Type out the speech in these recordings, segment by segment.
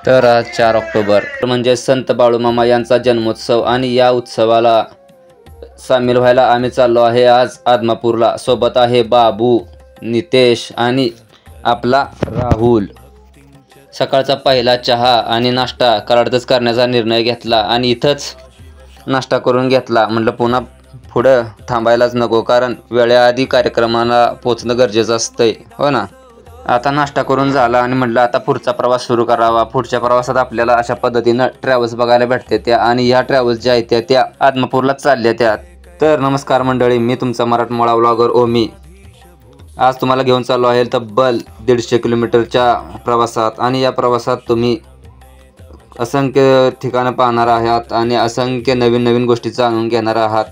तर आज 4 ऑक्टोबर म्हणजे संत बाळूमामा यांचा जन्मोत्सव आणि या उत्सवाला सामील व्हायला आम्ही चाललो आहे आज आदमापूरला। सोबत आहे बाबू, नितेश आणि आपला राहुल। सकाळचा पहिला चहा आणि नाश्ता कराडतच करण्याचा निर्णय घेतला आणि इथंच नाश्ता करून घेतला। म्हटलं पुन्हा पुढं थांबायलाच नको, कारण वेळेआधी कार्यक्रमाला पोहोचणं गरजेचं असतंय, हो ना। आता नाश्ता करून झाला आणि म्हटलं आता पुढचा प्रवास सुरू करावा। पुढच्या प्रवासात आपल्याला अशा पद्धतीनं ट्रॅव्हल्स बघायला भेटते त्या, आणि ह्या ट्रॅव्हल्स ज्या आहेत त्या आदमापूरला चालल्या त्या। तर नमस्कार मंडळी, मी तुमचा मराठमोळा व्लॉगर ओमी। आज तुम्हाला घेऊन चाललो आहे तब्बल 150 किलोमीटरच्या प्रवासात, आणि या प्रवासात तुम्ही असंख्य ठिकाणं पाहणार आहात आणि असंख्य नवीन नवीन गोष्टी जाणून घेणार आहात।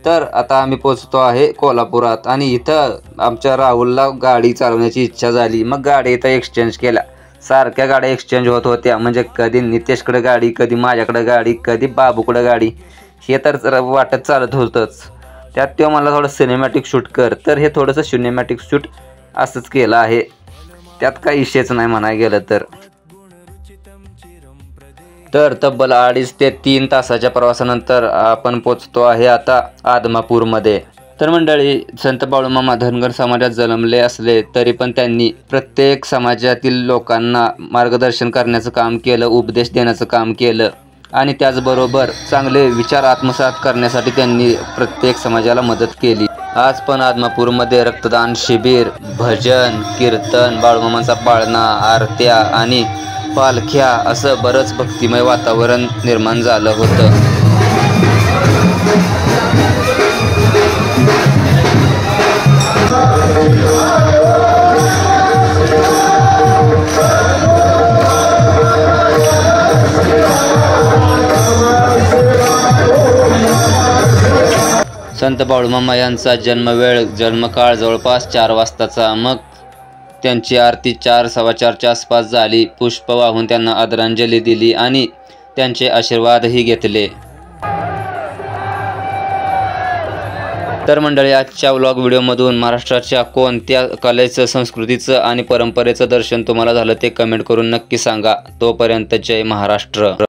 तर आता आम्ही पोहोचतो आहे कोल्हापुरात, आणि इथं आमच्या राहुलला गाडी चालवण्याची इच्छा झाली। मग गाडी इथं एक्सचेंज केल्या। सारख्या गाड्या एक्सचेंज होत होत्या, म्हणजे कधी नितेशकडे गाडी, कधी माझ्याकडे गाडी, कधी बाबूकडे गाडी, हे तर वाटत चालत होतंच। त्यात तो मला थोडं सिनेमॅटिक शूट कर, तर हे थोडंसं सिनेमॅटिक शूट असंच केलं आहे, त्यात काही विषयच नाही म्हणायला गेलं तर तब्बल 2.5 ते 3 तासाच्या प्रवासानंतर आपण पोचतो आहे आता आदमापूरमध्ये। तर मंडळी, संत बाळूमामा धनगर समाजात जन्मले असले तरी पण त्यांनी प्रत्येक समाजातील लोकांना मार्गदर्शन करण्याचं काम केलं, उपदेश देण्याचं काम केलं, आणि त्याचबरोबर चांगले विचार आत्मसात करण्यासाठी त्यांनी प्रत्येक समाजाला मदत केली। आज पण आदमापूरमध्ये रक्तदान शिबिर, भजन, कीर्तन, बाळूमामांचा पाळणा, आरत्या आणि पालख्या असं बरंच भक्तिमय वातावरण निर्माण झालं होतं। संत बाळूमामा यांचा जन्मवेळ जन्मकाळ जवळपास 4 वाजताचा। मग त्यांची आरती 4, 4:15च्या आसपास झाली। पुष्प वाहून त्यांना आदरांजली दिली आणि त्यांचे आशीर्वादही घेतले। तर मंडळी, आजच्या व्लॉग व्हिडिओमधून महाराष्ट्राच्या कोणत्या कलेचं, संस्कृतीचं आणि परंपरेचं दर्शन तुम्हाला झालं ते कमेंट करून नक्की सांगा। तोपर्यंत जय महाराष्ट्र।